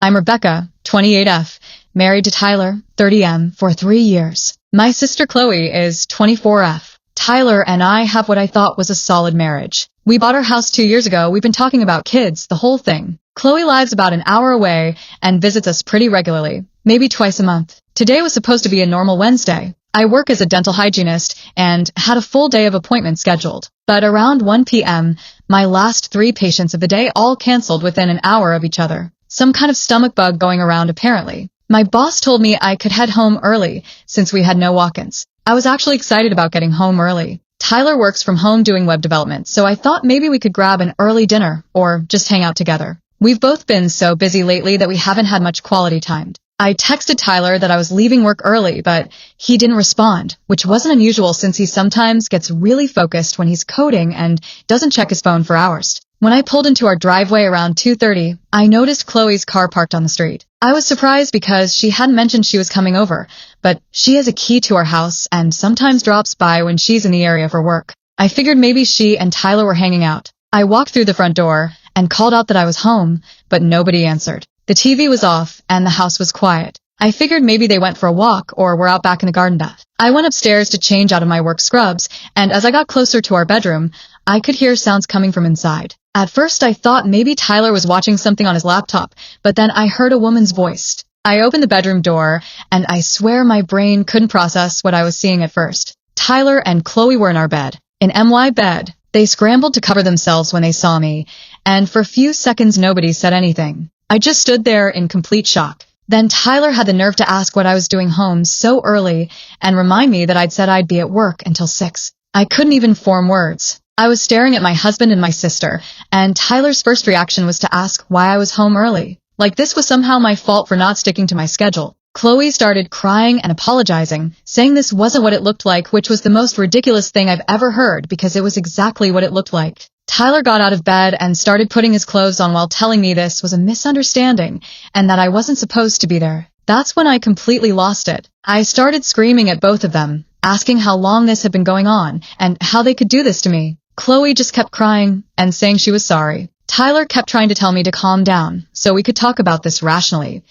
I'm Rebecca, 28F, married to Tyler, 30M, for 3 years. My sister Chloe is 24F. Tyler and I have what I thought was a solid marriage. We bought our house 2 years ago. We've been talking about kids, the whole thing. Chloe lives about an hour away and visits us pretty regularly, maybe twice a month. Today was supposed to be a normal Wednesday. I work as a dental hygienist and had a full day of appointments scheduled. But around 1 p.m., my last 3 patients of the day all canceled within an hour of each other. Some kind of stomach bug going around apparently. My boss told me I could head home early since we had no walk-ins. I was actually excited about getting home early. Tyler works from home doing web development, so I thought maybe we could grab an early dinner or just hang out together. We've both been so busy lately that we haven't had much quality time. I texted Tyler that I was leaving work early, but he didn't respond, which wasn't unusual since he sometimes gets really focused when he's coding and doesn't check his phone for hours. When I pulled into our driveway around 2:30, I noticed Chloe's car parked on the street. I was surprised because she hadn't mentioned she was coming over, but she has a key to our house and sometimes drops by when she's in the area for work. I figured maybe she and Tyler were hanging out. I walked through the front door and called out that I was home, but nobody answered. The TV was off and the house was quiet. I figured maybe they went for a walk or were out back in the garden. I went upstairs to change out of my work scrubs, and as I got closer to our bedroom, I could hear sounds coming from inside. At first I thought maybe Tyler was watching something on his laptop, but then I heard a woman's voice. I opened the bedroom door, and I swear my brain couldn't process what I was seeing at first. Tyler and Chloe were in our bed, an MY bed. They scrambled to cover themselves when they saw me, and for a few seconds nobody said anything. I just stood there in complete shock. Then Tyler had the nerve to ask what I was doing home so early and remind me that I'd said I'd be at work until 6. I couldn't even form words. I was staring at my husband and my sister, and Tyler's first reaction was to ask why I was home early. Like this was somehow my fault for not sticking to my schedule. Chloe started crying and apologizing, saying this wasn't what it looked like, which was the most ridiculous thing I've ever heard because it was exactly what it looked like. Tyler got out of bed and started putting his clothes on while telling me this was a misunderstanding and that I wasn't supposed to be there. That's when I completely lost it. I started screaming at both of them, asking how long this had been going on and how they could do this to me. Chloe just kept crying and saying she was sorry. Tyler kept trying to tell me to calm down so we could talk about this rationally.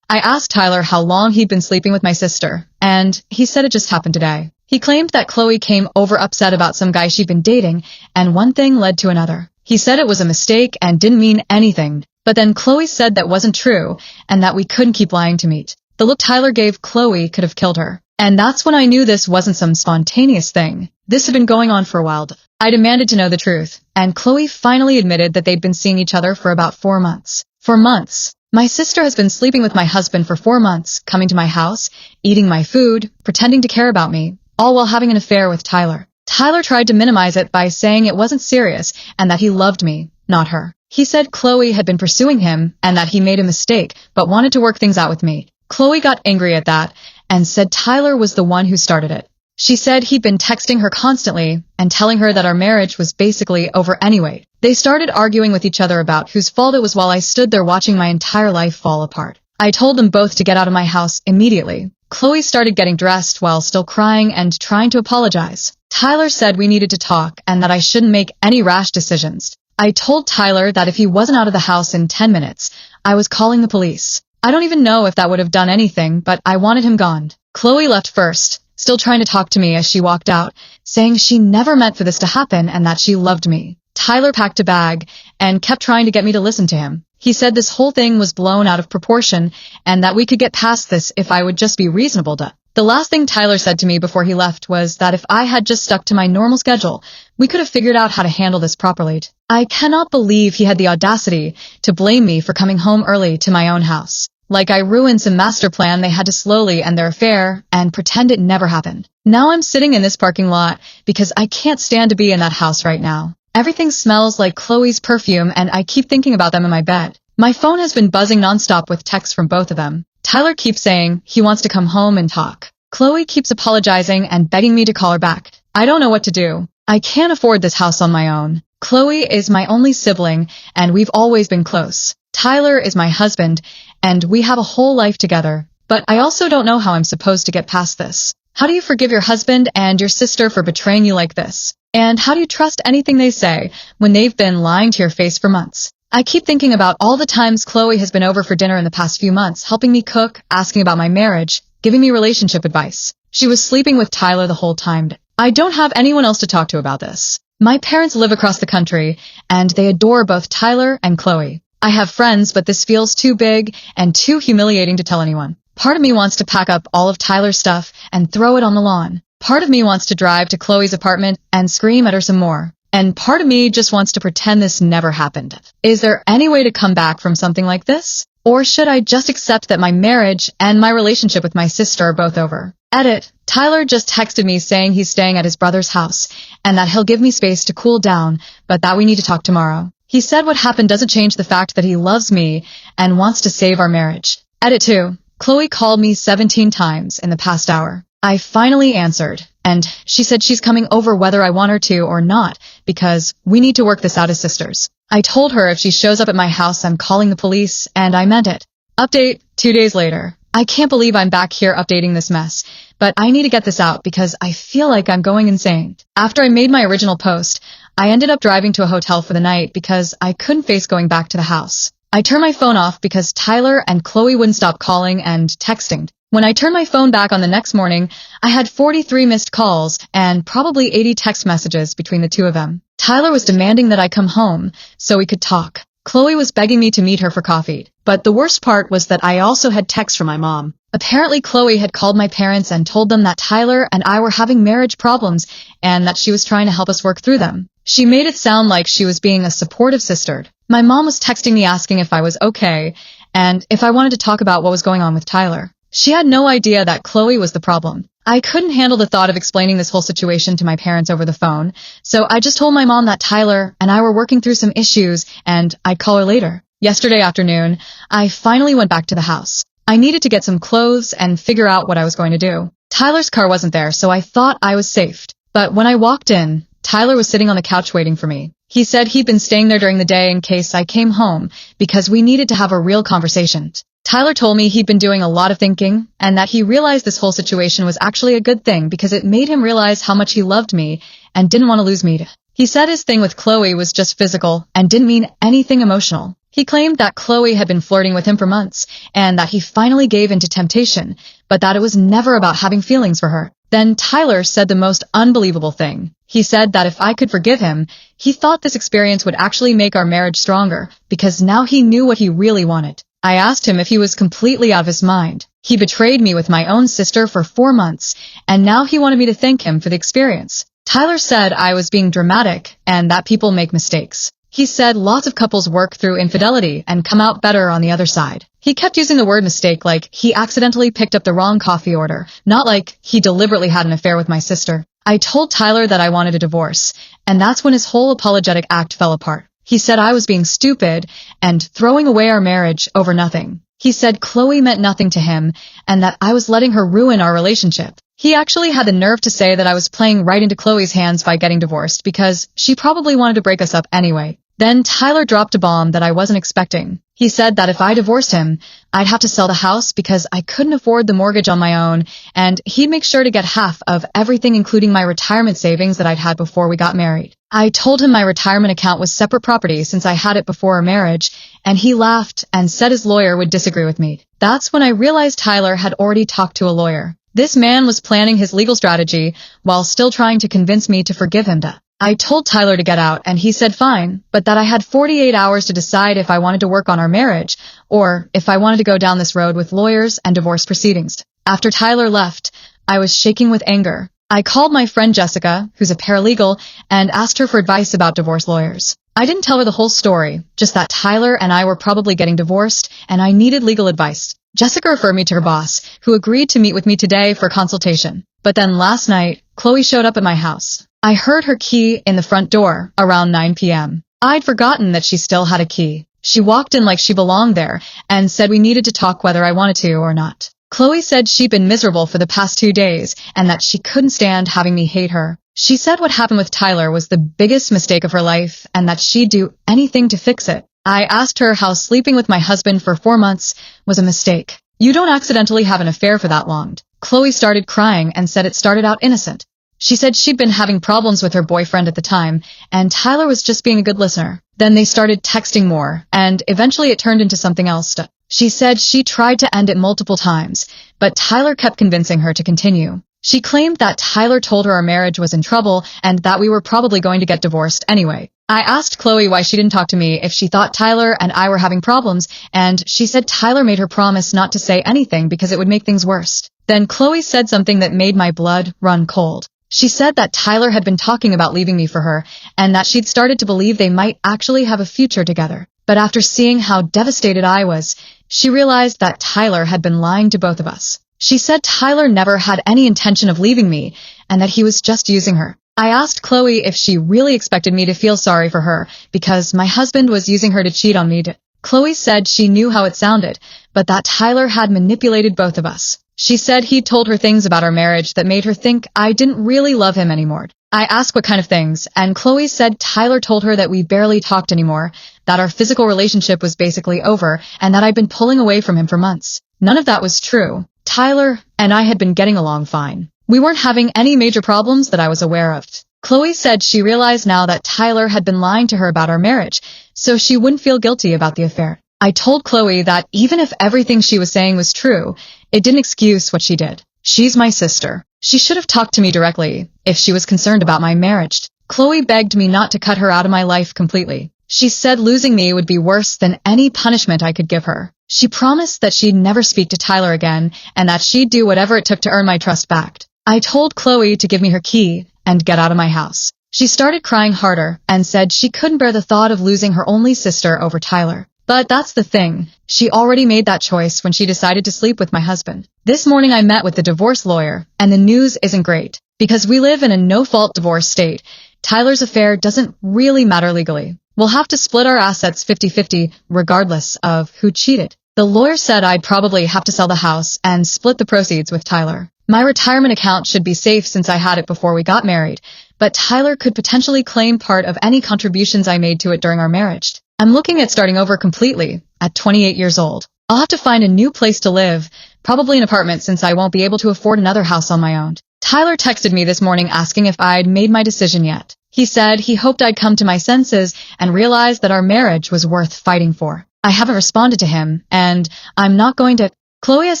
I asked Tyler how long he'd been sleeping with my sister, and he said it just happened today. He claimed that Chloe came over upset about some guy she'd been dating, and one thing led to another. He said it was a mistake and didn't mean anything, but then Chloe said that wasn't true, and that we couldn't keep lying to meet. The look Tyler gave Chloe could have killed her. And that's when I knew this wasn't some spontaneous thing. This had been going on for a while. I demanded to know the truth, and Chloe finally admitted that they'd been seeing each other for about 4 months. For months. My sister has been sleeping with my husband for 4 months, coming to my house, eating my food, pretending to care about me, all while having an affair with Tyler. Tyler tried to minimize it by saying it wasn't serious and that he loved me, not her. He said Chloe had been pursuing him and that he made a mistake but wanted to work things out with me. Chloe got angry at that and said Tyler was the one who started it. She said he'd been texting her constantly and telling her that our marriage was basically over anyway. They started arguing with each other about whose fault it was while I stood there watching my entire life fall apart. I told them both to get out of my house immediately. Chloe started getting dressed while still crying and trying to apologize. Tyler said we needed to talk and that I shouldn't make any rash decisions. I told Tyler that if he wasn't out of the house in 10 minutes, I was calling the police. I don't even know if that would have done anything, but I wanted him gone. Chloe left first, still trying to talk to me as she walked out, saying she never meant for this to happen and that she loved me. Tyler packed a bag and kept trying to get me to listen to him. He said this whole thing was blown out of proportion and that we could get past this if I would just be reasonable. The last thing Tyler said to me before he left was that if I had just stuck to my normal schedule, we could have figured out how to handle this properly. I cannot believe he had the audacity to blame me for coming home early to my own house. Like I ruined some master plan they had to slowly end their affair and pretend it never happened. Now I'm sitting in this parking lot because I can't stand to be in that house right now. Everything smells like Chloe's perfume and I keep thinking about them in my bed. My phone has been buzzing nonstop with texts from both of them. Tyler keeps saying he wants to come home and talk. Chloe keeps apologizing and begging me to call her back. I don't know what to do. I can't afford this house on my own. Chloe is my only sibling and we've always been close. Tyler is my husband and we have a whole life together. But I also don't know how I'm supposed to get past this. How do you forgive your husband and your sister for betraying you like this? And how do you trust anything they say when they've been lying to your face for months? I keep thinking about all the times Chloe has been over for dinner in the past few months, helping me cook, asking about my marriage, giving me relationship advice. She was sleeping with Tyler the whole time. I don't have anyone else to talk to about this. My parents live across the country, and they adore both Tyler and Chloe. I have friends, but this feels too big and too humiliating to tell anyone. Part of me wants to pack up all of Tyler's stuff and throw it on the lawn. Part of me wants to drive to Chloe's apartment and scream at her some more. And part of me just wants to pretend this never happened. Is there any way to come back from something like this? Or should I just accept that my marriage and my relationship with my sister are both over? Edit. Tyler just texted me saying he's staying at his brother's house and that he'll give me space to cool down, but that we need to talk tomorrow. He said what happened doesn't change the fact that he loves me and wants to save our marriage. Edit 2. Chloe called me 17 times in the past hour. I finally answered, and she said she's coming over whether I want her to or not, because we need to work this out as sisters. I told her if she shows up at my house, I'm calling the police, and I meant it. Update, 2 days later. I can't believe I'm back here updating this mess, but I need to get this out because I feel like I'm going insane. After I made my original post, I ended up driving to a hotel for the night because I couldn't face going back to the house. I turned my phone off because Tyler and Chloe wouldn't stop calling and texting. When I turned my phone back on the next morning, I had 43 missed calls and probably 80 text messages between the two of them. Tyler was demanding that I come home so we could talk. Chloe was begging me to meet her for coffee. But the worst part was that I also had texts from my mom. Apparently, Chloe had called my parents and told them that Tyler and I were having marriage problems and that she was trying to help us work through them. She made it sound like she was being a supportive sister. My mom was texting me asking if I was okay and if I wanted to talk about what was going on with Tyler. She had no idea that Chloe was the problem. I couldn't handle the thought of explaining this whole situation to my parents over the phone, so I just told my mom that Tyler and I were working through some issues and I'd call her later. Yesterday afternoon, I finally went back to the house. I needed to get some clothes and figure out what I was going to do. Tyler's car wasn't there, so I thought I was safe. But when I walked in, Tyler was sitting on the couch waiting for me. He said he'd been staying there during the day in case I came home because we needed to have a real conversation. Tyler told me he'd been doing a lot of thinking and that he realized this whole situation was actually a good thing because it made him realize how much he loved me and didn't want to lose me. He said his thing with Chloe was just physical and didn't mean anything emotional. He claimed that Chloe had been flirting with him for months and that he finally gave in to temptation, but that it was never about having feelings for her. Then Tyler said the most unbelievable thing. He said that if I could forgive him, he thought this experience would actually make our marriage stronger because now he knew what he really wanted. I asked him if he was completely out of his mind. He betrayed me with my own sister for 4 months, and now he wanted me to thank him for the experience. Tyler said I was being dramatic and that people make mistakes. He said lots of couples work through infidelity and come out better on the other side. He kept using the word mistake like he accidentally picked up the wrong coffee order, not like he deliberately had an affair with my sister. I told Tyler that I wanted a divorce, and that's when his whole apologetic act fell apart. He said I was being stupid and throwing away our marriage over nothing. He said Chloe meant nothing to him and that I was letting her ruin our relationship. He actually had the nerve to say that I was playing right into Chloe's hands by getting divorced because she probably wanted to break us up anyway. Then Tyler dropped a bomb that I wasn't expecting. He said that if I divorced him, I'd have to sell the house because I couldn't afford the mortgage on my own, and he'd make sure to get half of everything including my retirement savings that I'd had before we got married. I told him my retirement account was separate property since I had it before our marriage, and he laughed and said his lawyer would disagree with me. That's when I realized Tyler had already talked to a lawyer. This man was planning his legal strategy while still trying to convince me to forgive him. I told Tyler to get out, and he said fine, but that I had 48 hours to decide if I wanted to work on our marriage, or if I wanted to go down this road with lawyers and divorce proceedings. After Tyler left, I was shaking with anger. I called my friend Jessica, who's a paralegal, and asked her for advice about divorce lawyers. I didn't tell her the whole story, just that Tyler and I were probably getting divorced, and I needed legal advice. Jessica referred me to her boss, who agreed to meet with me today for consultation. But then last night, Chloe showed up at my house. I heard her key in the front door around 9 p.m. I'd forgotten that she still had a key. She walked in like she belonged there and said we needed to talk whether I wanted to or not. Chloe said she'd been miserable for the past 2 days and that she couldn't stand having me hate her. She said what happened with Tyler was the biggest mistake of her life and that she'd do anything to fix it. I asked her how sleeping with my husband for 4 months was a mistake. You don't accidentally have an affair for that long. Chloe started crying and said it started out innocent. She said she'd been having problems with her boyfriend at the time, and Tyler was just being a good listener. Then they started texting more, and eventually it turned into something else. She said she tried to end it multiple times, but Tyler kept convincing her to continue. She claimed that Tyler told her our marriage was in trouble and that we were probably going to get divorced anyway. I asked Chloe why she didn't talk to me if she thought Tyler and I were having problems, and she said Tyler made her promise not to say anything because it would make things worse. Then Chloe said something that made my blood run cold. She said that Tyler had been talking about leaving me for her, and that she'd started to believe they might actually have a future together. But after seeing how devastated I was, she realized that Tyler had been lying to both of us. She said Tyler never had any intention of leaving me, and that he was just using her. I asked Chloe if she really expected me to feel sorry for her, because my husband was using her to cheat on me. Chloe said she knew how it sounded, but that Tyler had manipulated both of us. She said he'd told her things about our marriage that made her think I didn't really love him anymore. I asked what kind of things, and Chloe said Tyler told her that we barely talked anymore, that our physical relationship was basically over, and that I'd been pulling away from him for months. None of that was true. Tyler and I had been getting along fine. We weren't having any major problems that I was aware of. Chloe said she realized now that Tyler had been lying to her about our marriage, so she wouldn't feel guilty about the affair. I told Chloe that even if everything she was saying was true, it didn't excuse what she did. She's my sister. She should have talked to me directly if she was concerned about my marriage. Chloe begged me not to cut her out of my life completely. She said losing me would be worse than any punishment I could give her. She promised that she'd never speak to Tyler again, and that she'd do whatever it took to earn my trust back. I told Chloe to give me her key and get out of my house. She started crying harder and said she couldn't bear the thought of losing her only sister over Tyler. But that's the thing. She already made that choice when she decided to sleep with my husband. This morning I met with the divorce lawyer, and the news isn't great. Because we live in a no-fault divorce state, Tyler's affair doesn't really matter legally. We'll have to split our assets 50-50 regardless of who cheated. The lawyer said I'd probably have to sell the house and split the proceeds with Tyler. My retirement account should be safe since I had it before we got married, but Tyler could potentially claim part of any contributions I made to it during our marriage. I'm looking at starting over completely at 28 years old. I'll have to find a new place to live, probably an apartment since I won't be able to afford another house on my own. Tyler texted me this morning asking if I'd made my decision yet. He said he hoped I'd come to my senses and realize that our marriage was worth fighting for. I haven't responded to him, and I'm not going to. Chloe has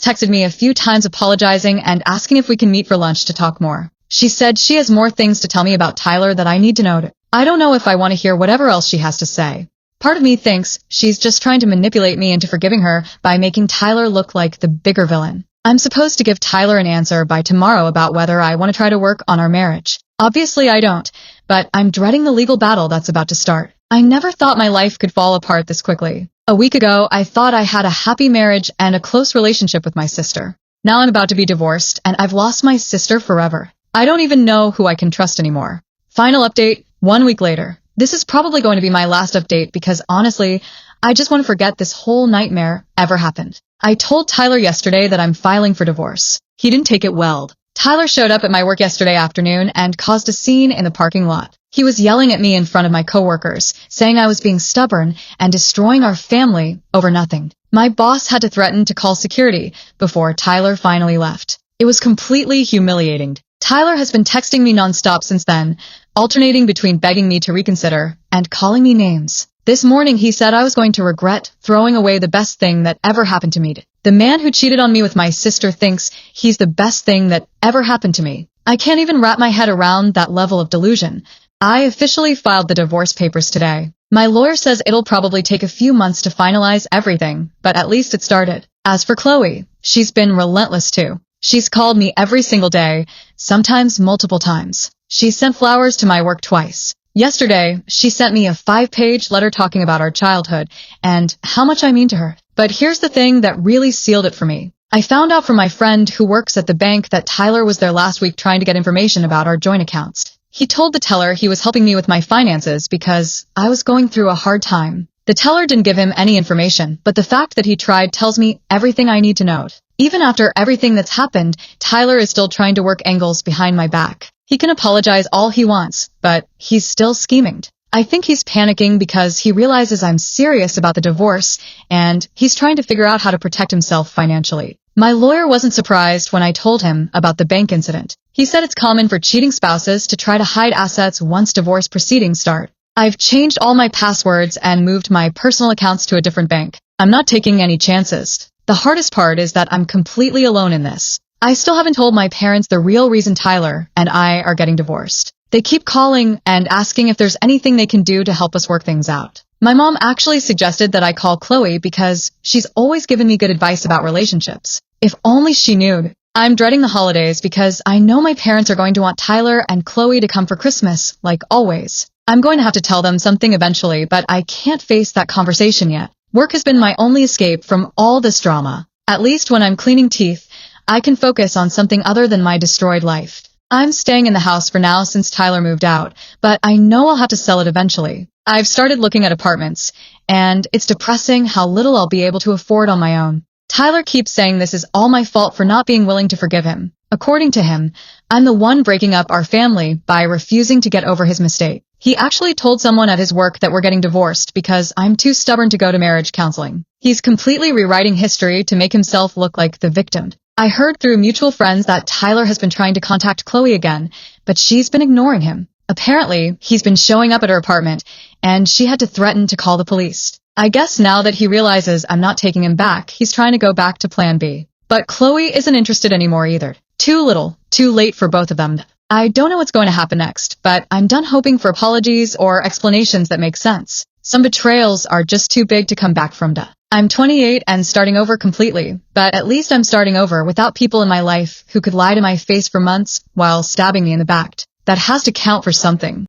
texted me a few times apologizing and asking if we can meet for lunch to talk more. She said she has more things to tell me about Tyler that I need to know. I don't know if I want to hear whatever else she has to say. Part of me thinks she's just trying to manipulate me into forgiving her by making Tyler look like the bigger villain. I'm supposed to give Tyler an answer by tomorrow about whether I want to try to work on our marriage. Obviously I don't, but I'm dreading the legal battle that's about to start. I never thought my life could fall apart this quickly. A week ago, I thought I had a happy marriage and a close relationship with my sister. Now I'm about to be divorced, and I've lost my sister forever. I don't even know who I can trust anymore. Final update, 1 week later. This is probably going to be my last update because honestly, I just want to forget this whole nightmare ever happened. I told Tyler yesterday that I'm filing for divorce. He didn't take it well. Tyler showed up at my work yesterday afternoon and caused a scene in the parking lot. He was yelling at me in front of my coworkers, saying I was being stubborn and destroying our family over nothing. My boss had to threaten to call security before Tyler finally left. It was completely humiliating. Tyler has been texting me nonstop since then, alternating between begging me to reconsider and calling me names. This morning he said I was going to regret throwing away the best thing that ever happened to me. The man who cheated on me with my sister thinks he's the best thing that ever happened to me. I can't even wrap my head around that level of delusion. I officially filed the divorce papers today. My lawyer says it'll probably take a few months to finalize everything, but at least it started. As for Chloe, she's been relentless too. She's called me every single day, sometimes multiple times. She sent flowers to my work twice. Yesterday, she sent me a 5-page letter talking about our childhood and how much I mean to her. But here's the thing that really sealed it for me. I found out from my friend who works at the bank that Tyler was there last week trying to get information about our joint accounts. He told the teller he was helping me with my finances because I was going through a hard time. The teller didn't give him any information, but the fact that he tried tells me everything I need to know. Even after everything that's happened, Tyler is still trying to work angles behind my back. He can apologize all he wants, but he's still scheming. I think he's panicking because he realizes I'm serious about the divorce, and he's trying to figure out how to protect himself financially. My lawyer wasn't surprised when I told him about the bank incident. He said it's common for cheating spouses to try to hide assets once divorce proceedings start. I've changed all my passwords and moved my personal accounts to a different bank. I'm not taking any chances. The hardest part is that I'm completely alone in this. I still haven't told my parents the real reason Tyler and I are getting divorced. They keep calling and asking if there's anything they can do to help us work things out. My mom actually suggested that I call Chloe because she's always given me good advice about relationships. If only she knew. I'm dreading the holidays because I know my parents are going to want Tyler and Chloe to come for Christmas, like always. I'm going to have to tell them something eventually, but I can't face that conversation yet. Work has been my only escape from all this drama. At least when I'm cleaning teeth, I can focus on something other than my destroyed life. I'm staying in the house for now since Tyler moved out, but I know I'll have to sell it eventually. I've started looking at apartments, and it's depressing how little I'll be able to afford on my own. Tyler keeps saying this is all my fault for not being willing to forgive him. According to him, I'm the one breaking up our family by refusing to get over his mistake. He actually told someone at his work that we're getting divorced because I'm too stubborn to go to marriage counseling. He's completely rewriting history to make himself look like the victim. I heard through mutual friends that Tyler has been trying to contact Chloe again, but she's been ignoring him. Apparently, he's been showing up at her apartment, and she had to threaten to call the police. I guess now that he realizes I'm not taking him back, he's trying to go back to plan B. But Chloe isn't interested anymore either. Too little, too late for both of them. I don't know what's going to happen next, but I'm done hoping for apologies or explanations that make sense. Some betrayals are just too big to come back from. I'm 28 and starting over completely, but at least I'm starting over without people in my life who could lie to my face for months while stabbing me in the back. That has to count for something.